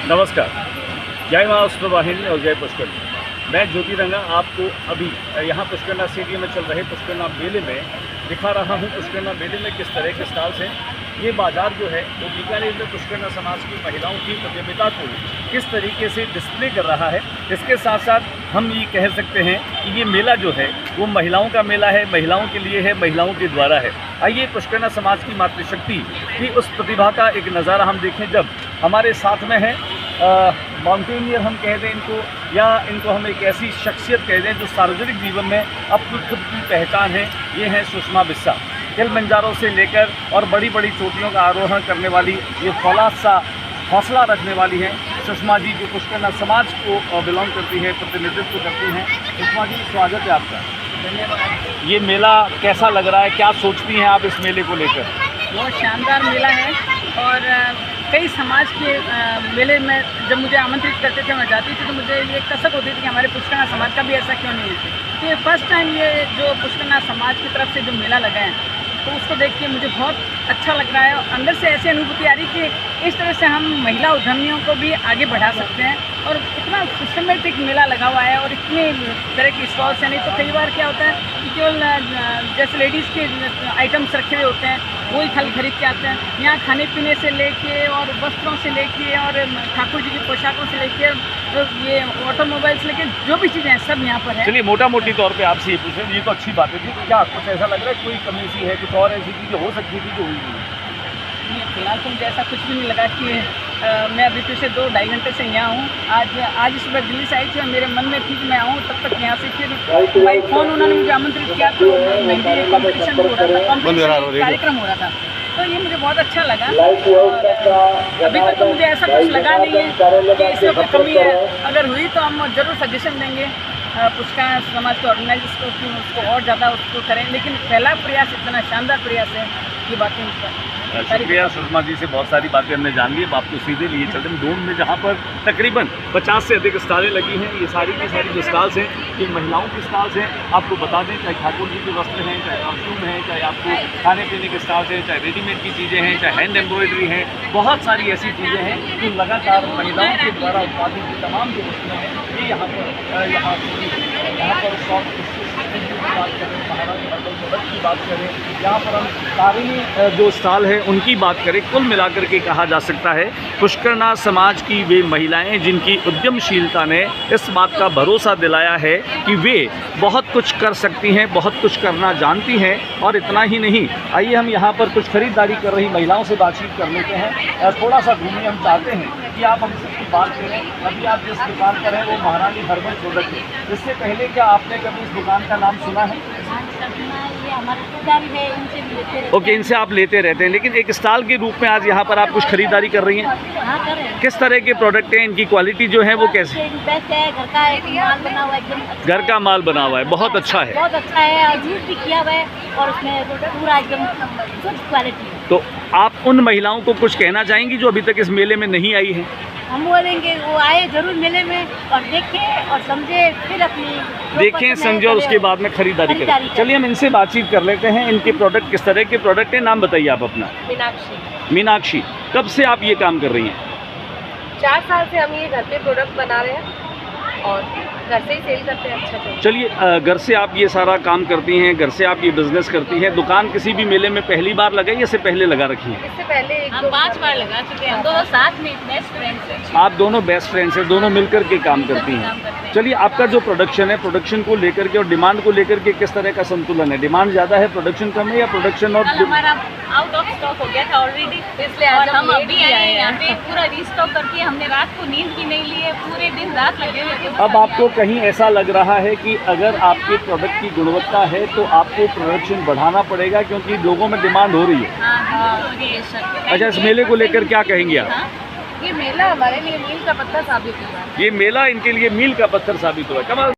नमस्कार, जय मां अस्त्र वाहिनी और जय पुष्कर। मैं ज्योति रंगा आपको अभी यहाँ पुष्करना स्टेडियम में चल रहे पुष्करना मेले में दिखा रहा हूँ। पुष्करना मेले में किस तरह के स्टॉल्स हैं। ये बाज़ार जो है वो बीकानेर में पुष्करना समाज की महिलाओं की उद्यमिता को किस तरीके से डिस्प्ले कर रहा है। इसके साथ साथ हम ये कह सकते हैं कि ये मेला जो है वो महिलाओं का मेला है, महिलाओं के लिए है, महिलाओं के द्वारा है। आइए पुष्करना समाज की मातृशक्ति की उस प्रतिभा का एक नज़ारा हम देखें। जब हमारे साथ में है माउंटेनियर हम कह दें इनको, या इनको हम एक ऐसी शख्सियत कह दें जो सार्वजनिक जीवन में अपनी खुद की पहचान है। ये हैं सुषमा बिस्सा। किलिमंजारो से लेकर और बड़ी बड़ी चोटियों का आरोहण करने वाली, ये फौलाद सा हौसला रखने वाली हैं सुषमा जी, जो पुष्करना समाज को बिलोंग करती है, प्रतिनिधित्व करती हैं। सुषमा जी, स्वागत है आपका। धन्यवाद। ये मेला कैसा लग रहा है, क्या सोचती हैं आप इस मेले को लेकर? बहुत शानदार मेला है और कई समाज के मेले में जब मुझे आमंत्रित करते थे, मैं जाती थी तो मुझे ये कसक होती थी कि हमारे पुष्करना समाज का भी ऐसा क्यों नहीं है। तो ये फर्स्ट टाइम ये जो पुष्करना समाज की तरफ से जो मेला लगा है तो उसको देख के मुझे बहुत अच्छा लग रहा है। और अंदर से ऐसी अनुभूति आ रही कि इस तरह से हम महिला उद्यमियों को भी आगे बढ़ा सकते हैं। और इतना सिस्टमेटिक मेला लगा हुआ है और इतने तरह के स्टॉल्स हैं। नहीं तो कई बार क्या होता है कि केवल जैसे लेडीज़ के आइटम्स रखे हुए होते हैं वही खाली खरीद के आते हैं। यहाँ खाने पीने से लेके और वस्त्रों से लेके और ठाकुर जी की पोशाकों से लेके ये ऑटोमोबाइल से लेके जो भी चीज़ें हैं सब यहाँ पर है। चलिए मोटा मोटी तौर पे आपसे ये पूछें, ये तो अच्छी बात है जी, क्या कुछ ऐसा लग रहा है कोई कमी सी है, कुछ और ऐसी चीज़ें हो सकती थी जो हुई नहीं? फिलहाल तो मुझे ऐसा कुछ भी नहीं लगा कि मैं अभी पिछले 2-2.5 घंटे से यहाँ हूँ। आज सुबह दिल्ली से आई थी और मेरे मन में थी कि मैं आऊँ, तब तक यहाँ से फिर भाई फ़ोन उन्होंने मुझे आमंत्रित किया तो मेहंदी कॉम्पिटिशन हो रहा था, कॉम्पिटिशन कार्यक्रम हो रहा था, तो ये मुझे बहुत अच्छा लगा। और अभी तक तो मुझे ऐसा कुछ लगा नहीं है कि इसमें कोई कमी है। अगर हुई तो हम ज़रूर सजेशन देंगे पुष्करना समाज के ऑर्गेनाइजर्स को कि उसको और ज़्यादा उसको करें। लेकिन पहला प्रयास इतना शानदार प्रयास है, ये बातें शुक्रिया सुषमा जी से। बहुत सारी बातें हमने जान ली। अब आपको सीधे लिए चलते हैं डोम में, जहाँ पर तकरीबन 50 से अधिक स्टॉलें लगी हैं। ये सारी की सारी जो स्टॉल्स हैं ये महिलाओं की स्टॉल्स हैं। आपको बता दें, चाहे ठाकुर जी के वस्त्र हैं, चाहे परफ्यूम हैं, चाहे आपको खाने पीने के स्टॉल्स हैं, चाहे रेडीमेड की चीज़ें हैं, चाहे हैंड एम्ब्रॉयडरी हैं, बहुत सारी ऐसी चीज़ें हैं जो लगातार महिलाओं के द्वारा उत्पादित की तमाम जो वस्तुएँ हैं ये यहाँ पर शॉप की बात करें, महारानी हर्बल प्रोडक्ट की बात करें, यहाँ पर हम सारे जो स्टॉल है उनकी बात करें, कुल मिलाकर के कहा जा सकता है पुष्करना समाज की वे महिलाएं जिनकी उद्यमशीलता ने इस बात का भरोसा दिलाया है कि वे बहुत कुछ कर सकती हैं, बहुत कुछ करना जानती हैं। और इतना ही नहीं, आइए हम यहाँ पर कुछ खरीदारी कर रही महिलाओं से बातचीत कर लेते हैं। थोड़ा सा घूमिए, हम चाहते हैं कि आप हमसे कुछ बात करें। अभी आप जिस दुकान पर हैं वो महारानी हर्बल प्रोडक्ट है। इससे पहले क्या आपने कभी इस दुकान का नाम सुना है? ओके, इनसे आप लेते रहते हैं, लेकिन एक स्टॉल के रूप में आज यहाँ पर आप कुछ खरीदारी कर रही हैं। किस तरह के प्रोडक्ट हैं, इनकी क्वालिटी जो है वो कैसी? बेस्ट है, घर का एक माल बना हुआ है, एकदम घर का माल बना हुआ है, बहुत अच्छा है, बहुत अच्छा है और यूज भी किया हुआ है और उसमें पूरा एकदम गुड क्वालिटी है। तो आप उन महिलाओं को कुछ कहना चाहेंगी जो अभी तक इस मेले में नहीं आई हैं? हम बोलेंगे वो आए जरूर मेले में और देखें और समझे, फिर अपनी देखें, समझे और उसके बाद में खरीदारी करें। चलिए हम इनसे बातचीत कर लेते हैं। इनके प्रोडक्ट किस तरह के प्रोडक्ट हैं, नाम बताइए आप अपना। मीनाक्षी, कब से आप ये काम कर रही हैं? 4 साल से हम ये घर पे प्रोडक्ट बना रहे हैं और घर से ही सेल करते हैं। अच्छा चलिए, घर से आप ये सारा काम करती हैं, घर से आप ये बिजनेस करती हैं। दुकान किसी भी मेले में पहली बार लगाई या इससे पहले लगा रखी है? इससे पहले हम 5 बार लगा चुके हैं। हम दोनों साथ में बेस्ट फ्रेंड्स हैं। आप दोनों बेस्ट फ्रेंड्स हैं, दोनों मिलकर के काम करती हैं। चलिए, आपका जो प्रोडक्शन है, प्रोडक्शन को लेकर के और डिमांड को लेकर के किस तरह का संतुलन है? डिमांड ज़्यादा है, प्रोडक्शन कम है, या प्रोडक्शन और हमारा आउट ऑफ स्टॉक हो गया था ऑलरेडी, इसलिए आज हम अभी आए हैं यहाँ पे पूरा रीस्टॉक करके। हमने रात को नींद भी नहीं ली है, पूरे दिन रात लगे हुए थे। अब आपको कहीं ऐसा लग रहा है कि अगर आपके प्रोडक्ट की गुणवत्ता है तो आपको प्रोडक्शन बढ़ाना पड़ेगा, क्योंकि लोगों में डिमांड हो रही है? अच्छा, इस मेले को लेकर क्या कहेंगे आप? ये मेला हमारे लिए मील का पत्थर साबित हुआ है। ये मेला इनके लिए मील का पत्थर साबित हुआ है। कमाल।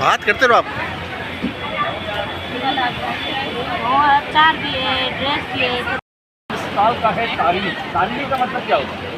बात करते रहो आप। और अचार भी है, ड्रेस भी है। स्टॉल का है तारनी। तारनी का मतलब क्या होता है?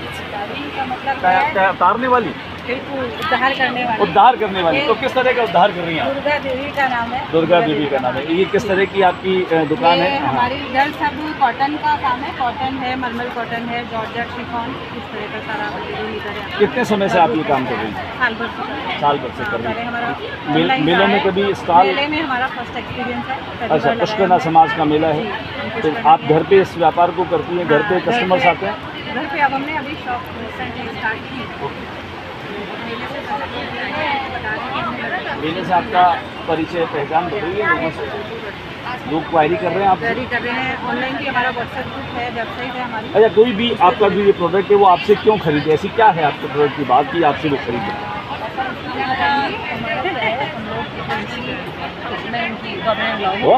का मतलब तारने वाली, बिल्कुल उद्धार करने वाले। उद्धार करने वाली। तो किस तरह का उद्धार कर रही हैं आप? दुर्गा देवी का नाम है। दुर्गा देवी का नाम है। ये किस तरह की आपकी दुकान ये है? हाँ। हमारी इधर सब कॉटन का काम है। कॉटन है, मलमल कॉटन है, जॉर्जेट शिफॉन, इस तरह का सारा मटेरियल इधर है। कितने समय से आप ये काम कर रही हैं? साल भर से कर रहे हैं। साल भर से कर पहले रही हमारा हैं। online मेलों का में है। कभी स्टॉल? मेले में हमारा फर्स्ट एक्सपीरियंस है। पहली अच्छा, बार पुष्करना लगाया समाज का मेला जी, है। हम तो पुष्करना आप घर पे इस व्यापार को करती हैं? घर पे हाँ, घर कस्टमर्स पे- आते हैं? घर पे अब हमने अभी शॉप रिसेंटली स्टार्ट की। मेले से बता रही है। मेले से आपका परिचय पहचान बढ़ रही है लोगों से? लोग क्वायरी कर रहे हैं आपसे? क्वेरी कर रहे हैं। ऑनलाइन भी हमारा व्हाट्सएप ग्रुप है, वेबसाइट है हमारी। अच्छा, कोई भी आपका जो ये प्रोडक्ट है वो आपसे क्यों खरीदे? ऐसी क्या है आपके प्रोडक्ट की बात की आपसे वो खरीदे? हाँ,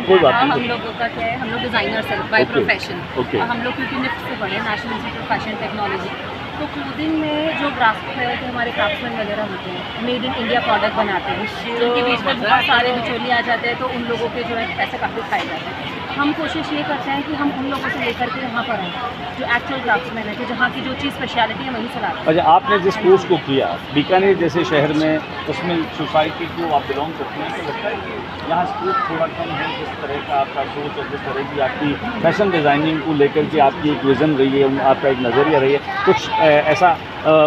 कोई बात नहीं। हम लोगों का क्या है, हम लोग डिज़ाइनर्स हैं बाय Okay. प्रोफेशन। Okay. हम लोग क्योंकि निफ्ट से पढ़े, national institute of fashion technology, तो क्लोथिंग में जो ग्राफ्ट है कि हमारे क्राफ्ट्समैन वगैरह होते हैं, मेड इन इंडिया प्रोडक्ट बनाते हैं, जिनके बीच में बहुत सारे बिचौलिए आ जाते हैं, तो उन लोगों के जो है पैसे काफ़ी खाए जाते हैं। हम कोशिश ये करते हैं कि हम उन लोगों से लेकर के यहाँ पर आएँ जो एक्चुअल क्राफ्ट्समैन है, कि जहाँ की जो चीज़ स्पेशलिटी है वहीं से लाते हैं। अच्छा, आपने जिस कोर्स को किया बीकानेर जैसे शहर में, उसमें सोसाइटी को आप बिलोंग करते हैं, तो लगता है कि यहाँ स्कोप थोड़ा कम है? जिस तरह का आपका सोच और जिस तरह की आपकी फैशन डिज़ाइनिंग को लेकर के आपकी एक विज़न रही है, आपका एक नज़रिया रही है, कुछ ऐसा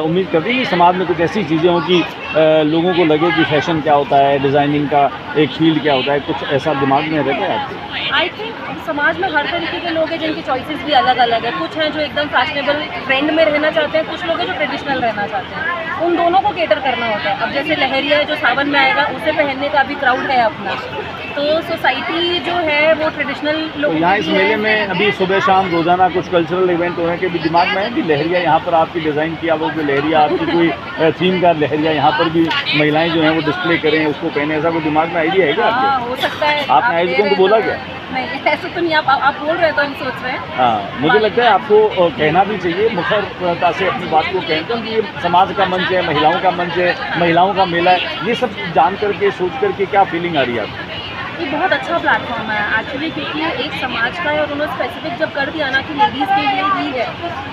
उम्मीद करती है कि समाज में कुछ ऐसी चीज़ें हों कि लोगों को लगे कि फैशन क्या होता है, डिज़ाइनिंग का एक फील्ड क्या होता है, कुछ ऐसा दिमाग में रहता है आपके? आई थिंक समाज में हर तरीके के लोग हैं जिनकी चॉइसेस भी अलग अलग है। कुछ हैं जो एकदम फैशनेबल ट्रेंड में रहना चाहते हैं, कुछ लोग हैं जो ट्रेडिशनल रहना चाहते हैं। उन दोनों को केटर करना होता है। अब जैसे लहरिया है जो सावन में आएगा, उसे पहनने का भी क्राउड है अपना, तो सोसाइटी जो है वो ट्रेडिशनल तो लोग यहाँ इस मेले में अभी सुबह शाम रोज़ाना कुछ कल्चरल इवेंट हो रहे हैं कि भी दिमाग में है कि लहरिया यहाँ पर आपकी डिज़ाइन किया वो कोई लहरिया आपकी कोई थीम का लहरिया यहाँ पर भी महिलाएं जो हैं वो डिस्प्ले करें, उसको पहने, ऐसा कोई दिमाग में आइडिया है क्या हाँ, आपके? हो सकता है। आपने आप आयोजकों दे को बोला रहे क्या? तो- नहीं, ऐसे तो नहीं। आप बोल रहे हैं तो हम सोच रहे हैं। हाँ, मुझे लगता है आपको कहना भी चाहिए, मुखरता से अपनी बात को कहते हैं कि ये समाज का मंच है, महिलाओं का मंच है, महिलाओं का मेला है। ये सब जान करके सोच करके क्या फीलिंग आ रही है आपको? ये बहुत अच्छा प्लेटफॉर्म है एक्चुअली, क्योंकि ये एक समाज का है और उन्होंने स्पेसिफिक जब कर दिया ना कि लेडीज़ के लिए ही है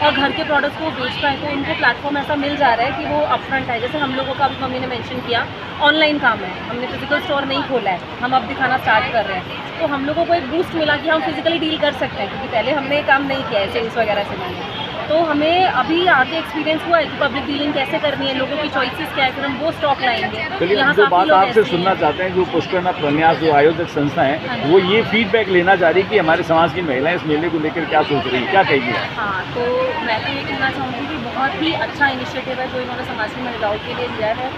और घर के प्रोडक्ट्स को बेचता है, तो उनको प्लेटफॉर्म ऐसा मिल जा रहा है कि वो अपफ्रंट है। जैसे हम लोगों का अभी मम्मी ने मेंशन किया, ऑनलाइन काम है, हमने फिजिकल स्टोर नहीं खोला है, हम अब दिखाना स्टार्ट कर रहे हैं, तो हम लोगों को एक बूस्ट मिला कि हम फिजिकली डील कर सकते हैं, क्योंकि पहले हमने काम नहीं किया है सेल्स वगैरह से नहीं। तो हमें अभी आगे एक्सपीरियंस हुआ है कि पब्लिक डीलिंग कैसे करनी है, लोगों की चॉइसेस क्या है, फिर हम वो स्टॉक लाएंगे। चलिए, यहाँ जो काफ़ी बात लोग आपसे ऐसे सुनना हैं। चाहते हैं, जो पुष्करना प्रन्यास जो आयोजक संस्था है, वो ये फीडबैक लेना चाह रही है कि हमारे समाज की महिलाएं इस मेले को लेकर क्या सोच रही है, क्या कहेगी? हाँ, तो मैं तो ये कहना चाहूँगी कि बहुत ही अच्छा इनिशिएटिव है जो इन्होंने समाज की महिलाओं के लिए लिया है।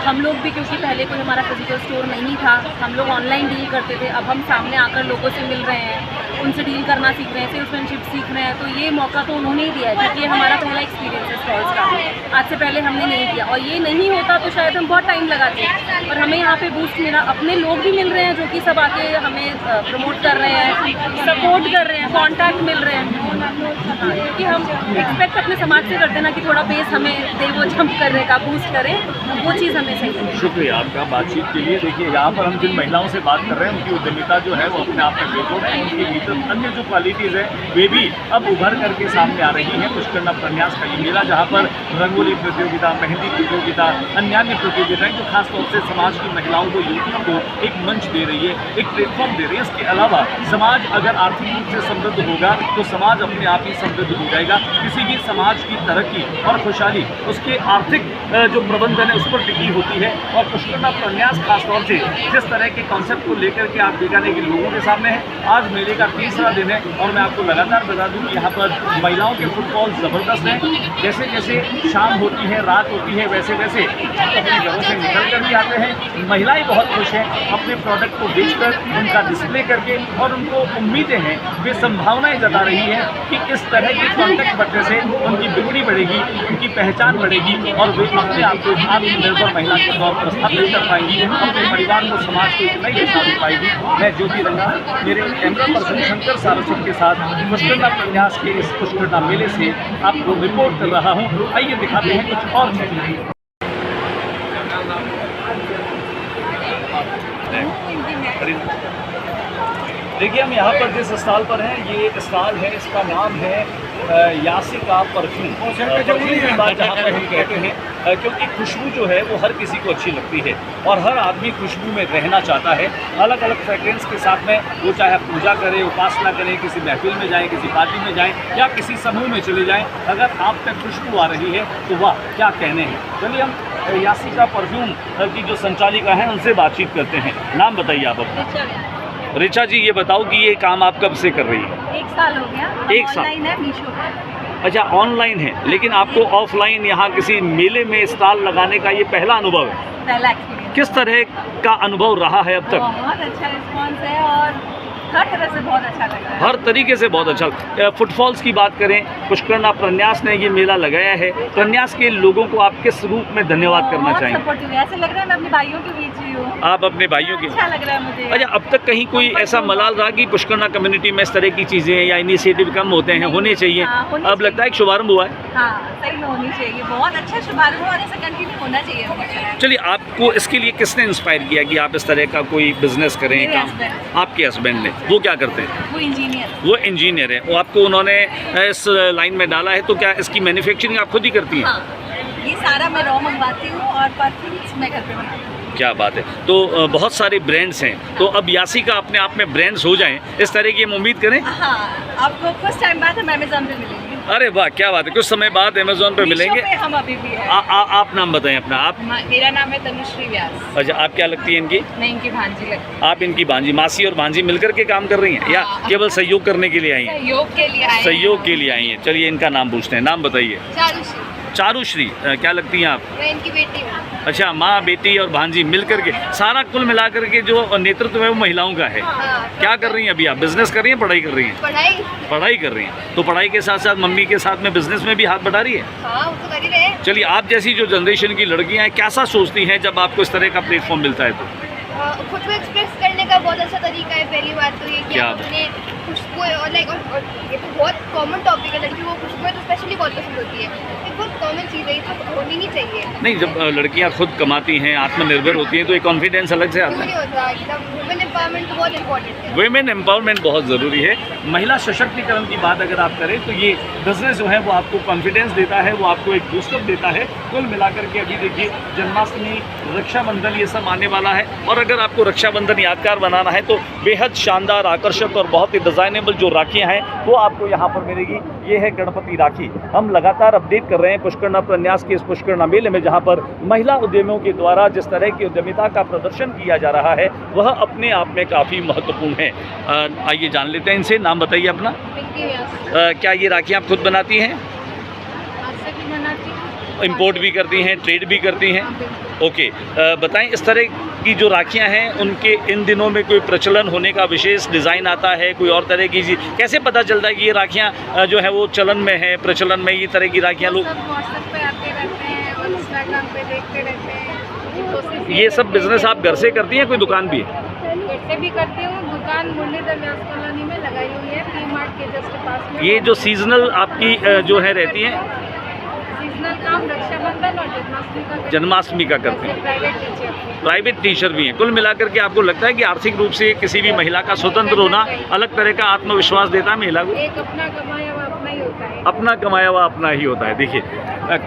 हम लोग भी, क्योंकि पहले कोई हमारा फिजिकल स्टोर नहीं था, हम लोग ऑनलाइन डील करते थे, अब हम सामने आकर लोगों से मिल रहे हैं, उनसे डील करना सीख रहे हैं, सेल्समैनशिप सीख रहे हैं, तो ये मौका तो उन्होंने ही दिया है, क्योंकि ये हमारा पहला एक्सपीरियंस है स्टॉल्स का। आज से पहले हमने नहीं किया, और ये नहीं होता तो शायद हम बहुत टाइम लगाते हैं, और हमें यहाँ पे बूस्ट मिला। अपने लोग भी मिल रहे हैं जो कि सब आके हमें प्रमोट कर रहे हैं, सपोर्ट कर रहे हैं, कॉन्टैक्ट मिल रहे हैं। हाँ, क्योंकि हम एक्सपेक्ट अपने समाज से करते हैं ना कि थोड़ा पेस हमें दे, वो जंप करने का, बूस्ट करें, वो चीज़ हमें सही है। शुक्रिया आपका बातचीत के लिए। देखिए, यहाँ पर हम जिन महिलाओं से बात कर रहे हैं उनकी उद्यमिता जो है वो अपने आप में बेजोड़ है, उनके भीतर अन्य जो क्वालिटीज़ है वे भी अब उभर करके सामने आ रही हैं। पुष्करना प्रन्यास का ये मेला जहाँ पर रंगोली प्रतियोगिता, मेहंदी प्रतियोगिता, अन्य प्रतियोगिताएं जो खासतौर से समाज की महिलाओं को, युवतियों को एक मंच दे रही है, एक प्लेटफॉर्म दे रही है। इसके अलावा समाज अगर आर्थिक रूप से समृद्ध होगा तो समाज अपने आप ही समृद्ध हो जाएगा। किसी भी समाज की तरक्की और खुशहाली उसके आर्थिक जो प्रबंधन है उस पर टिकी होती है। और पुष्करना प्रन्यास खासतौर से जिस तरह के कॉन्सेप्ट को लेकर के आप बीकानेर के लोगों के सामने हैं, आज मेले का तीसरा दिन है और मैं आपको लगातार बता दूं कि यहाँ पर महिलाओं के फुटफॉल ज़बरदस्त हैं। जैसे जैसे शाम होती है, रात होती है, वैसे वैसे अपने घरों से निकल कर भी आते हैं। महिलाएं बहुत खुश हैं अपने प्रोडक्ट को बेचकर, उनका डिस्प्ले करके, और उनको उम्मीदें हैं, वे संभावनाएं जता रही हैं कि इस तरह के कॉन्टैक्ट बढ़ने से उनकी बिक्री बढ़ेगी, उनकी पहचान बढ़ेगी और वे अपने आप को आत्मनिर्भर महिला के तौर पर स्थापित कर पाएंगी, अपने परिवार को, समाज को एक नई दिशा दे पाएगी। मैं ज्योति रंगा मेरे कैमरा पर्सन शंकर सारस्वत के साथ पुष्करना प्रन्यास के इस पुष्करना मेले से आपको रिपोर्ट कर रहा हूँ। आइए दिखाते हैं कुछ और चीजें। देखिए हम यहाँ पर जिस स्टॉल पर हैं, ये स्टॉल है, इसका नाम है यासिका परफ्यूम। परफ्यूम की बात जहाँ पर हम कहते हैं क्योंकि खुशबू जो है वो हर किसी को अच्छी लगती है और हर आदमी खुशबू में रहना चाहता है। अलग अलग फ्रेग्रेंस के साथ में वो चाहे आप पूजा करें, उपासना करें, किसी महफिल में जाएं, किसी पार्टी में जाएं या किसी समूह में चले जाएं, अगर आप तक खुशबू आ रही है तो वाह क्या कहने हैं। चलिए हम यासिका परफ्यूम की जो संचालिका हैं उनसे बातचीत करते हैं। नाम बताइए आप अपना। रिचा जी, ये बताओ कि ये काम आप कब से कर रही हैं? 1 साल हो गया। एक साल। ऑनलाइन है मीशो पर। अच्छा, ऑनलाइन है, लेकिन आपको ऑफलाइन यहाँ किसी मेले में स्टॉल लगाने का ये पहला अनुभव है। पहला एक्सपीरियंस। किस तरह का अनुभव रहा है अब तक? बहुत अच्छा रिस्पॉन्स है और हर तरह से बहुत अच्छा लग रहा है। हर तरीके से बहुत अच्छा। फुटफॉल्स की बात करें, पुष्करना प्रन्यास ने ये मेला लगाया है, प्रन्यास के लोगों को आप किस रूप में धन्यवाद करना चाहेंगे? सपोर्टिव है, ऐसे लग रहा है मैं अपने भाइयों के बीच ही हूँ। आप अपने भाइयों के? अच्छा लग रहा है मुझे। अच्छा, अब तक कहीं कोई ऐसा मलाल रहा कि पुष्करना कम्युनिटी में इस तरह की चीज़ें या इनिशिएटिव कम होते हैं, होने चाहिए? हाँ, होने अब लगता है एक शुभारंभ हुआ है। हाँ, सही में होनी चाहिए। बहुत अच्छा शुभारंभ और ऐसा कंटिन्यू होना चाहिए हमेशा। चलिए, आपको इसके लिए किसने इंस्पायर किया कि आप इस तरह का कोई बिजनेस करें? मेरे काम husband। आपके हस्बैंड ने, वो क्या करते हैं? वो इंजीनियर। वो इंजीनियर है। वो आपको उन्होंने इस लाइन में डाला है, तो क्या इसकी मैन्युफैक्चरिंग आप खुद ही करती हैं? हाँ, ये सारा मैं रॉ मंगवाती हूँ और परफ्यूम्स मैं घर पे बनाती हूँ। क्या बात है। तो बहुत सारे ब्रांड्स हैं, तो अब यासिका अपने आप में ब्रांड्स हो जाएं, इस तरह की हम उम्मीद करें? हाँ, आपको कुछ टाइम बाद हम अमेज़न पे मिलेंगे। अरे वाह, क्या बात है। कुछ समय बाद अमेज़न पे मिलेंगे। पे हम अभी भी हैं। आप नाम बताएं अपना। आप? मेरा नाम है तनुश्री व्यास। अच्छा, आप क्या लगती हैं इनकी? मैं इनकी भांजी लगती हूँ। आप इनकी भांजी, मासी और भांजी मिलकर के काम कर रही हैं या हाँ। केवल सहयोग करने के लिए आई हैं? सहयोग के लिए आए। सहयोग के लिए आई हैं। चलिए इनका नाम पूछते हैं। नाम बताइए। चारुश्री। चारुश्री, क्या लगती हैं आप? मैं इनकी बेटी हूँ। अच्छा, माँ, बेटी और भांजी मिलकर के, सारा कुल मिलाकर के जो नेतृत्व है वो महिलाओं का है। क्या कर रही हैं अभी आप? बिजनेस कर रही हैं, पढ़ाई कर रही हैं? पढ़ाई कर रही हैं। तो पढ़ाई के साथ साथ मम्मी के साथ में बिजनेस में भी हाथ बटा रही है? हाँ, वो तो कर ही रहे हैं। चलिए, आप जैसी जो जनरेशन की लड़कियां हैं, कैसा सोचती हैं जब आपको इस तरह का प्लेटफॉर्म मिलता है? तो खुद को एक्सप्रेस करने का बहुत अच्छा तरीका है। पहली बात तो ये कि क्या? आप अपने खुशबू और लाइक और ये तो बहुत कॉमन टॉपिक है, लड़की को खुशबू है तो स्पेशली बहुत पसंद होती है। ये बहुत कॉमन चीज़ है, ये तो होनी ही चाहिए। नहीं, जब लड़कियां खुद कमाती हैं, आत्मनिर्भर होती हैं, तो एक कॉन्फिडेंस अलग से आता क्यों है। नहीं होता? एकदम वुमेन एम्पावरमेंट तो बहुत इंपॉर्टेंट है। वुमेन एम्पावरमेंट बहुत ज़रूरी है। महिला सशक्तिकरण की बात अगर आप करें तो ये बिजनेस जो है वो आपको कॉन्फिडेंस देता है, वो आपको एक बूस्टअप देता है। कुल मिलाकर के अभी देखिए, जन्माष्टमी, रक्षाबंधन, ये सब आने वाला है और अगर आपको रक्षाबंधन यादगार बनाना है तो बेहद शानदार, आकर्षक और बहुत ही डिज़ाइनेबल जो राखियाँ हैं वो आपको यहाँ पर मिलेगी। ये है गणपति राखी। हम लगातार अपडेट कर रहे हैं पुष्करना प्रन्यास के इस पुष्करना मेले में, जहाँ पर महिला उद्यमियों के द्वारा जिस तरह की उद्यमिता का प्रदर्शन किया जा रहा है वह अपने आप में काफ़ी महत्वपूर्ण है। आइए जान लेते हैं इनसे। नाम बताइए अपना। क्या ये राखियाँ आप खुद बनाती हैं? इंपोर्ट भी करती हैं, ट्रेड भी करती हैं? ओके, बताएं, इस तरह की जो राखियां हैं उनके इन दिनों में कोई प्रचलन होने का विशेष डिज़ाइन आता है, कोई और तरह की चीज़? कैसे पता चलता है कि ये राखियां जो है वो चलन में है, प्रचलन में ये तरह की राखियां लोग? व्हाट्सएप पे आते रहते हैं और इंस्टाग्राम पे देखते रहते हैं। ये सब बिजनेस आप घर से करती हैं, कोई दुकान भी है? घर से भी करती हूँ। दुकान मुरलीधर व्यास कॉलोनी में लगाई हुई है, पी मार्ट के जस्ट पास में। ये जो सीजनल आपकी जो है रहती हैं, सीजनल काम रक्षाबंधन और जन्माष्टमी का करते हैं। प्राइवेट टीचर भी हैं। कुल मिलाकर के आपको लगता है कि आर्थिक रूप से किसी भी महिला का स्वतंत्र होना अलग तरह का आत्मविश्वास देता है महिला को? एक अपना कमाया हुआ अपना ही होता है। अपना कमाया हुआ अपना ही होता है। देखिए,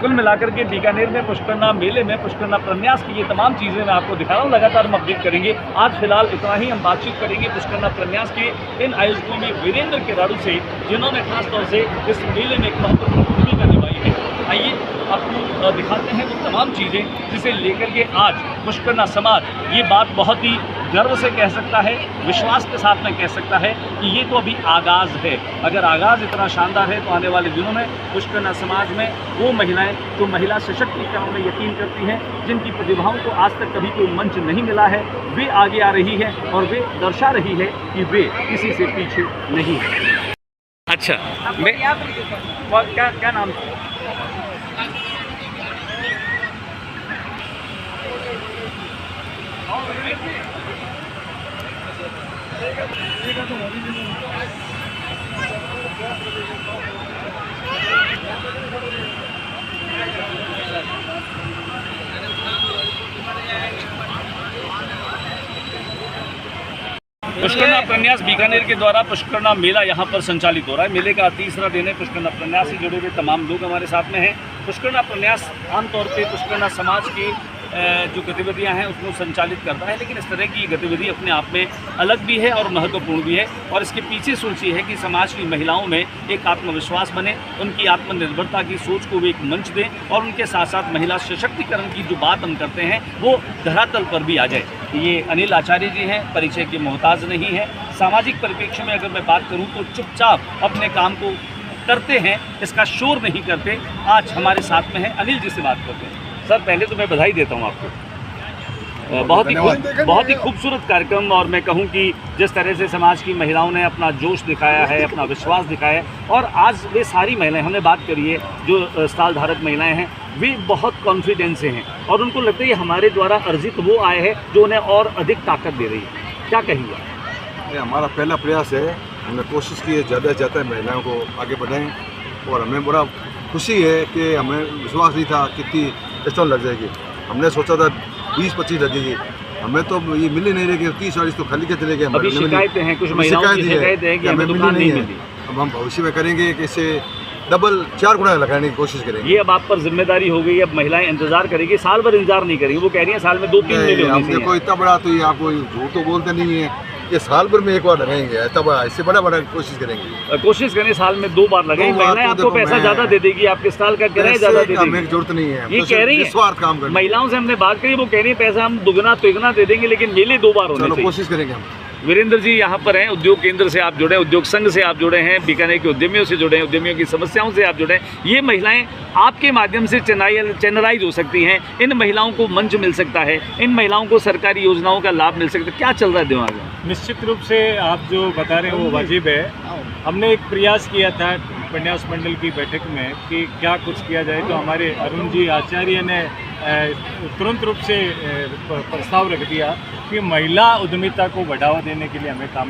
कुल मिलाकर के बीकानेर में पुष्करना मेले में पुष्करना प्रन्यास की ये तमाम चीज़ें मैं आपको दिखा रहा हूँ। लगातार हम अपडेट करेंगे। आज फिलहाल इतना ही। हम बातचीत करेंगे पुष्करना प्रन्यास के इन आयोजकों में वीरेंद्र किराड़ू से, जिन्होंने खासतौर से इस मेले में एक महत्वपूर्ण भूमिका निभाई है। आइए आपको दिखाते हैं वो तमाम चीज़ें जिसे लेकर के आज पुष्करना समाज ये बात बहुत ही गर्व से कह सकता है, विश्वास के साथ में कह सकता है कि ये तो अभी आगाज़ है। अगर आगाज़ इतना शानदार है तो आने वाले दिनों में पुष्करना समाज में वो महिलाएं जो महिला सशक्तिकरण में यकीन करती हैं, जिनकी प्रतिभाओं को आज तक कभी कोई मंच नहीं मिला है, वे आगे आ रही है और वे दर्शा रही है कि वे किसी से पीछे नहीं है। अच्छा, मैं क्या नाम? पुष्करना प्रन्यास बीकानेर के द्वारा पुष्करना मेला यहाँ पर संचालित हो रहा है। मेले का तीसरा दिन है। पुष्करना प्रन्यास से जुड़े हुए तमाम लोग हमारे साथ में हैं। पुष्करना प्रन्यास आमतौर पे पुष्करना समाज की जो गतिविधियां हैं उसको संचालित करता है, लेकिन इस तरह की गतिविधि अपने आप में अलग भी है और महत्वपूर्ण भी है। और इसके पीछे सोच ये है कि समाज की महिलाओं में एक आत्मविश्वास बने, उनकी आत्मनिर्भरता की सोच को भी एक मंच दें और उनके साथ साथ महिला सशक्तिकरण की जो बात हम करते हैं वो धरातल पर भी आ जाए। ये अनिल आचार्य जी हैं, परिचय के मोहताज नहीं है। सामाजिक परिप्रेक्ष्य में अगर मैं बात करूँ तो चुपचाप अपने काम को करते हैं, इसका शोर नहीं करते। आज हमारे साथ में है, अनिल जी से बात करते हैं। सर, पहले तो मैं बधाई देता हूँ आपको। बहुत ही खूबसूरत कार्यक्रम, और मैं कहूँ कि जिस तरह से समाज की महिलाओं ने अपना जोश दिखाया है, अपना विश्वास दिखाया है, और आज वे सारी महिलाएं, हमने बात करी है जो स्टॉल धारक महिलाएं हैं, वे बहुत कॉन्फिडेंस से हैं और उनको लगता है ये हमारे द्वारा अर्जित वो आय है जो उन्हें और अधिक ताकत दे रही है। क्या कहिएगा? ये हमारा पहला प्रयास है। हमने कोशिश की है ज़्यादा से ज़्यादा महिलाओं को आगे बढ़ाएं, और हमें बड़ा खुशी है कि हमें विश्वास नहीं था कितनी स्टॉल लग जाएगी। हमने सोचा था 20-25 लगेगी, हमें तो ये मिल ही नहीं रही कि 30-40 तो खाली के चले गए। अभी शिकायतें हैं, कुछ महिलाओं की शिकायतें हैं कि हमें दुकान नहीं मिली। अब हम भविष्य में करेंगे कि इसे डबल 4 गुना लगाने की कोशिश करेंगे। ये अब आप पर जिम्मेदारी हो गई। अब महिलाएं इंतजार करेंगी, साल भर इंतजार नहीं करेंगी। वो कह रही हैं साल में 2-3 मेले होने चाहिए। देखो इतना बड़ा तो ये आपको झूठ तो बोलते नहीं है, ये साल भर में एक बार लगाएंगे, इतना बड़ा, इससे बड़ा कोशिश करेंगे। कोशिश करें साल में 2 बार लगाएं। महिलाएं आपको पैसा ज़्यादा दे देगी, आपके स्टॉल का किराया ज़्यादा दे देगी। हमें जरूरत नहीं है, ये कह रही है स्वार्थ काम करना। महिलाओं से हमने बात करी, वो कह रही है पैसा हम दुगना तिगुना दे देंगे, लेकिन मेले 2 बार होने चाहिए। कोशिश करेंगे हम। वीरेंद्र जी यहाँ पर हैं, उद्योग केंद्र से आप जुड़े हैं, उद्योग संघ से आप जुड़े हैं, बीकानेर के उद्यमियों से जुड़े हैं, उद्यमियों की समस्याओं से आप जुड़े हैं। ये महिलाएं आपके माध्यम से चैनलाइज हो सकती हैं, इन महिलाओं को मंच मिल सकता है, इन महिलाओं को सरकारी योजनाओं का लाभ मिल सकता है। क्या चल रहा है दिमाग में? निश्चित रूप से आप जो बता रहे हैं वो वाजिब है। हमने एक प्रयास किया था प्रन्यास मंडल की बैठक में कि क्या कुछ किया जाए, तो हमारे अरुण जी आचार्य ने तुरंत रूप से प्रस्ताव रख दिया कि महिला उद्यमिता को बढ़ावा देने के लिए हमें काम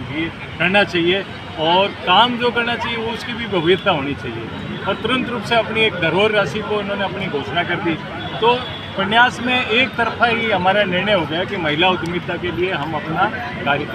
करना चाहिए, और काम जो करना चाहिए वो उसकी भी भव्यता होनी चाहिए। और तुरंत रूप से अपनी एक धरोहर राशि को उन्होंने अपनी घोषणा कर दी। तो प्रन्यास में एक तरफा ही हमारा निर्णय हो गया कि महिला उद्यमिता के लिए हम अपना कार्य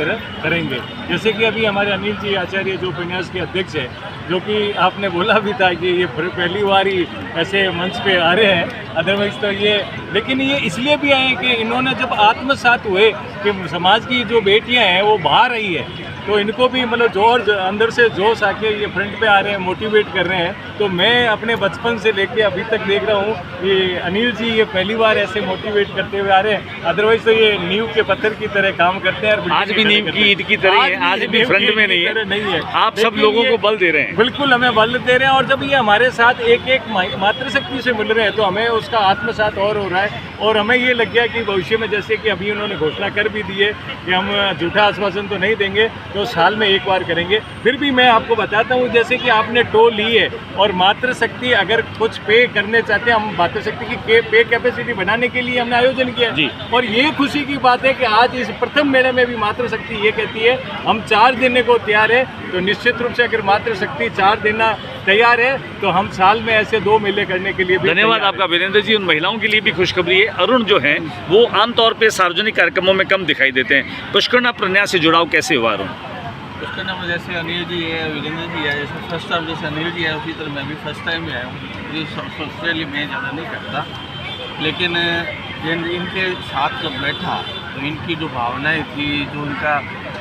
करेंगे। जैसे कि अभी हमारे अनिल जी आचार्य जो प्रन्यास के अध्यक्ष है, जो कि आपने बोला भी था कि ये पहली बार ही ऐसे मंच पे आ रहे हैं, अदरवाइज तो ये, लेकिन ये इसलिए भी आए कि इन्होंने जब आत्मसात हुए कि समाज की जो बेटियां हैं वो बाहर आई है, तो इनको भी मतलब जोर अंदर से जोश आके ये फ्रंट पे आ रहे हैं, मोटिवेट कर रहे हैं। तो मैं अपने बचपन से लेके अभी तक देख रहा हूँ कि अनिल जी ये पहली बार ऐसे मोटिवेट करते हुए आ रहे हैं। अदरवाइज तो ये नींव के पत्थर की तरह काम करते हैं। आज भी नींव की ईंट की तरह है, आज भी फ्रंट में नहीं है। आप सब लोगों को बल दे रहे हैं। बिल्कुल, हमें बल दे रहे हैं, और जब ये हमारे साथ एक एक मातृशक्ति से मिल रहे हैं तो हमें उसका आत्मसात और हो रहा है। और हमें ये लग गया कि भविष्य में, जैसे कि अभी उन्होंने घोषणा कर भी दी है कि हम झूठा आश्वासन तो नहीं देंगे, तो साल में एक बार करेंगे। फिर भी मैं आपको बताता हूँ, जैसे कि आपने टो ली है, और मातृशक्ति अगर कुछ पे करने चाहते हैं, हम मातृशक्ति की पे कैपेसिटी बढ़ाने के लिए हमने आयोजन किया जी। और ये खुशी की बात है कि आज इस प्रथम मेले में भी मातृशक्ति ये कहती है हम 4 देने को तैयार है। तो निश्चित रूप से अगर मातृशक्ति 4 देना तैयार है तो हम साल में ऐसे 2 मेले करने के लिए भी धन्यवाद आपका वीरेंद्र जी। उन महिलाओं के लिए भी खुशखबरी है। अरुण जो हैं वो आमतौर पे सार्वजनिक कार्यक्रमों में कम दिखाई देते हैं। पुष्करना प्रन्यास से जुड़ाव कैसे हुआ अरुण? पुष्करना में जैसे अनिल जी है, वीरेंद्र जी है, जैसे फर्स्ट टाइम जैसे अनिल जी है, उसी तरह मैं भी फर्स्ट टाइम ही आया हूँ। ये सोशली मैं ज़्यादा नहीं करता, लेकिन इनके साथ जब बैठा तो इनकी जो भावनाएं थी, जो इनका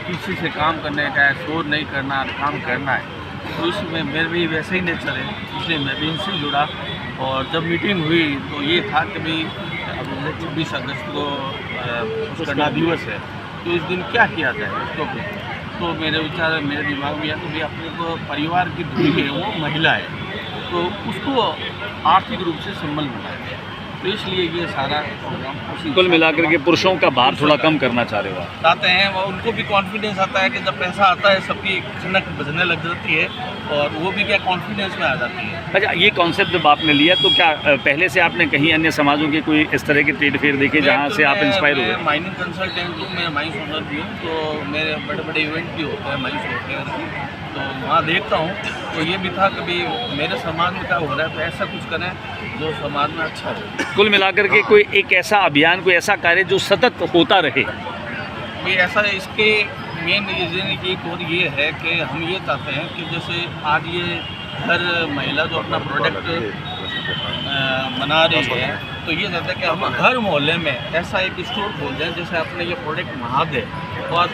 किसी से काम करने का है, शोर नहीं करना, काम करना है, तो इसमें मेरे भी वैसे ही नेचर है, इसलिए मैं भी इनसे जुड़ा। और जब मीटिंग हुई तो ये था कि भाई अब 26 अगस्त को पुष्करना दिवस है, तो इस दिन क्या किया जाए उसको। तो मेरे विचार, मेरे दिमाग में आया तो भाई अपने को परिवार की धुरी है वो महिला है, तो उसको आर्थिक रूप से संबल बनाया जाए। तो इसलिए ये सारा प्रोग्राम कुल मिलाकर के पुरुषों का भार थोड़ा कम करना चाह रहे हो आप? चाहते हैं, वो उनको भी कॉन्फिडेंस आता है कि जब पैसा आता है सबकी खनक बजने लग जाती है, और वो भी क्या कॉन्फिडेंस में आ जाती है। अच्छा, ये कॉन्सेप्ट जब आपने लिया तो क्या पहले से आपने कहीं अन्य समाजों के कोई इस तरह के ट्रेड फेयर देखे जहाँ से आप इंस्पायर हुए? मैं माइनिंग कंसल्टेंट हूँ, मैं माइंस ओनर भी हूँ, तो मेरे बड़े बड़े इवेंट भी होते हैं माइंस फेयर, तो वहाँ देखता हूँ। तो ये भी था कि भाई मेरे समाज में क्या हो रहा है, तो ऐसा कुछ करें जो समाज में अच्छा हो। कुल मिलाकर के कोई एक ऐसा अभियान, कोई ऐसा कार्य जो सतत होता रहे? भाई ऐसा इसके मेन रीज़न एक और ये है कि हम ये चाहते हैं कि जैसे आज ये हर महिला जो अपना प्रोडक्ट बना रही है, तो ये चाहते हैं कि हम हर मोहल्ले में ऐसा एक स्टोर खोल दें जैसे अपने ये प्रोडक्ट बना दे और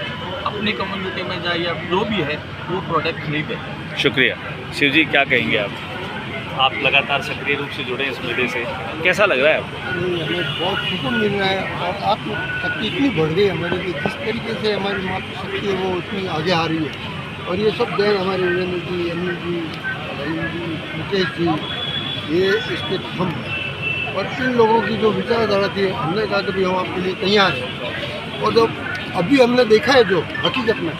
अपनी कम्युनिटी में जाए या जो भी है वो प्रोडक्ट खरीदे। शुक्रिया। शिव जी, क्या कहेंगे आप लगातार सक्रिय रूप से जुड़े इस मेले से, कैसा लग रहा है आपको? हमें बहुत सुकून मिल रहा है और आत्मशक्ति इतनी बढ़ गई हमारी कि जिस तरीके से हमारी मातृशक्ति है वो इतनी आगे आ रही है। और ये सब देन हमारे वीरेंद्र जी, अनिल जी, रहीम जी, मुकेश जी, ये इसके हम और इन लोगों की जो विचारधारा थी, हमने कहा कि भाई हम आपके लिए तैयार हैं। और जब अभी हमने देखा है जो हकीकत में,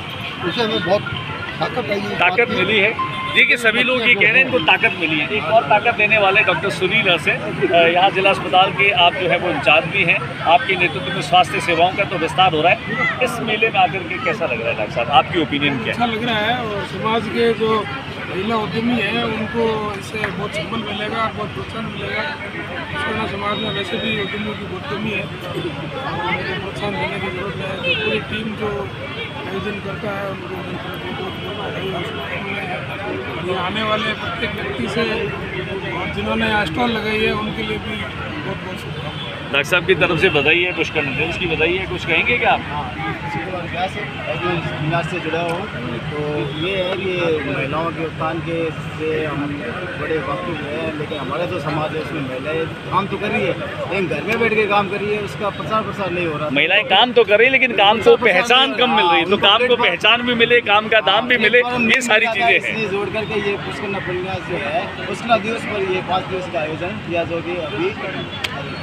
उसे हमें बहुत ताकत मिली है। देखिए, सभी लोग ये कह रहे हैं इनको ताकत मिली है। एक और ताकत देने वाले डॉक्टर सुनील हंस हैं, यहाँ जिला अस्पताल के आप जो है वो इंचार्ज भी हैं। आपके नेतृत्व में स्वास्थ्य सेवाओं का तो विस्तार हो रहा है। इस मेले में आकर के कैसा लग रहा है डॉक्टर साहब, आपकी ओपिनियन क्या है? अच्छा लग रहा है और समाज के जो महिला उद्यमी हैं उनको इससे बहुत संबल मिलेगा और बहुत प्रोत्साहन मिलेगा। पुष्करना समाज में वैसे भी उद्यमियों की बहुत कमी है और प्रोत्साहन देने की जरूरत है। तो पूरी टीम जो आयोजन करता है उनको ये आने वाले प्रत्येक व्यक्ति से और जिन्होंने यहाँ स्टॉल लगाई है उनके लिए भी बहुत बहुत शुभकामनाएं। डॉक्टर साहब की तरफ से बधाई है, पुष्करना न्यूज़ की बधाई है, कुछ कहेंगे क्या आप? से जुड़ा हो तो ये है कि महिलाओं के उत्थान के से हम बड़े वाकिफ हैं, लेकिन हमारा जो समाज है उसमें महिलाएं काम तो कर रही है लेकिन घर में बैठ के काम कर रही है, उसका प्रसार नहीं हो रहा। महिलाएं काम तो कर रही है लेकिन काम को पहचान कम मिल रही है, तो काम को पहचान भी मिले, काम का दाम भी मिले, ये सारी चीज़ें हैं। जोड़ करके ये पुष्करना प्रन्यास जो है पुष्करना दिवस पर ये 5 दिवस का आयोजन किया जो कि अभी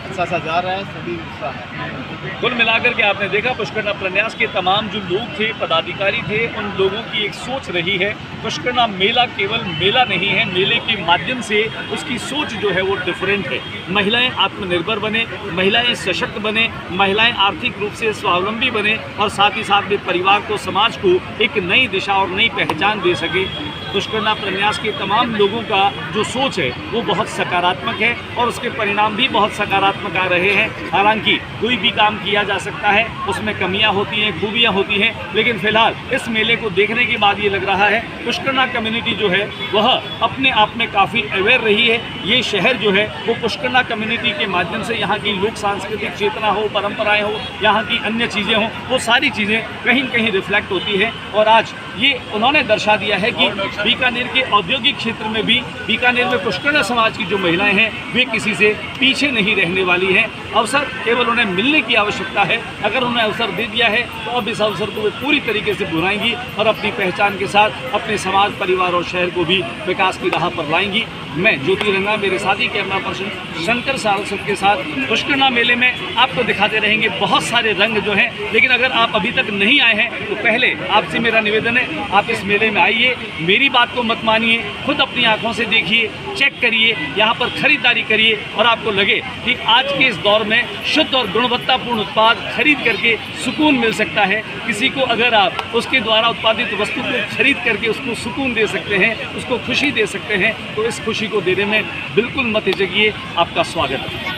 अच्छा सा जा रहा है, सभी उत्साह है। कुल मिलाकर के आपने देखा पुष्करना प्रन्यास के तमाम जो लोग थे, पदाधिकारी थे, उन लोगों की एक सोच रही है। पुष्करना मेला केवल मेला नहीं है, मेले के माध्यम से उसकी सोच जो है वो डिफरेंट है। महिलाएं आत्मनिर्भर बने, महिलाएं सशक्त बने, महिलाएं आर्थिक रूप से स्वावलंबी बने और साथ ही साथ में परिवार को, समाज को एक नई दिशा और नई पहचान दे सके। पुष्करना प्रन्यास के तमाम लोगों का जो सोच है वो बहुत सकारात्मक है और उसके परिणाम भी बहुत सकारात्मक आ रहे हैं। हालांकि कोई भी काम किया जा सकता है, उसमें कमियां होती हैं, खूबियां होती हैं, लेकिन फिलहाल इस मेले को देखने के बाद ये लग रहा है पुष्करना कम्युनिटी जो है वह अपने आप में काफ़ी अवेयर रही है। ये शहर जो है वो पुष्करना कम्युनिटी के माध्यम से यहाँ की लोक सांस्कृतिक चेतना हो, परंपराएं हो, यहाँ की अन्य चीज़ें हों, वो सारी चीज़ें कहीं न कहीं रिफ्लेक्ट होती है। और आज ये उन्होंने दर्शा दिया है कि बीकानेर के औद्योगिक क्षेत्र में भी बीकानेर में पुष्करना समाज की जो महिलाएं हैं वे किसी से पीछे नहीं रहने वाली हैं। अवसर केवल उन्हें मिलने की आवश्यकता है, अगर उन्हें अवसर दे दिया है तो अब इस अवसर को वे पूरी तरीके से बुराएंगी और अपनी पहचान के साथ अपने समाज, परिवार और शहर को भी विकास की राह पर लाएंगी। मैं ज्योति रंगा, मेरे साथी कैमरा पर्सन शंकर सारस्वत के साथ पुष्करना मेले में आपको दिखाते रहेंगे बहुत सारे रंग जो हैं। लेकिन अगर आप अभी तक नहीं आए हैं तो पहले आपसे मेरा निवेदन है, आप इस मेले में आइए, मेरी बात को मत मानिए, खुद अपनी आंखों से देखिए, चेक करिए, यहाँ पर खरीदारी करिए और आपको लगे कि आज के इस दौर में शुद्ध और गुणवत्तापूर्ण उत्पाद खरीद करके सुकून मिल सकता है। किसी को अगर आप उसके द्वारा उत्पादित वस्तु को खरीद करके उसको सुकून दे सकते हैं, उसको खुशी दे सकते हैं, तो इस खुशी को देने में बिल्कुल मत हिचकिए। आपका स्वागत है।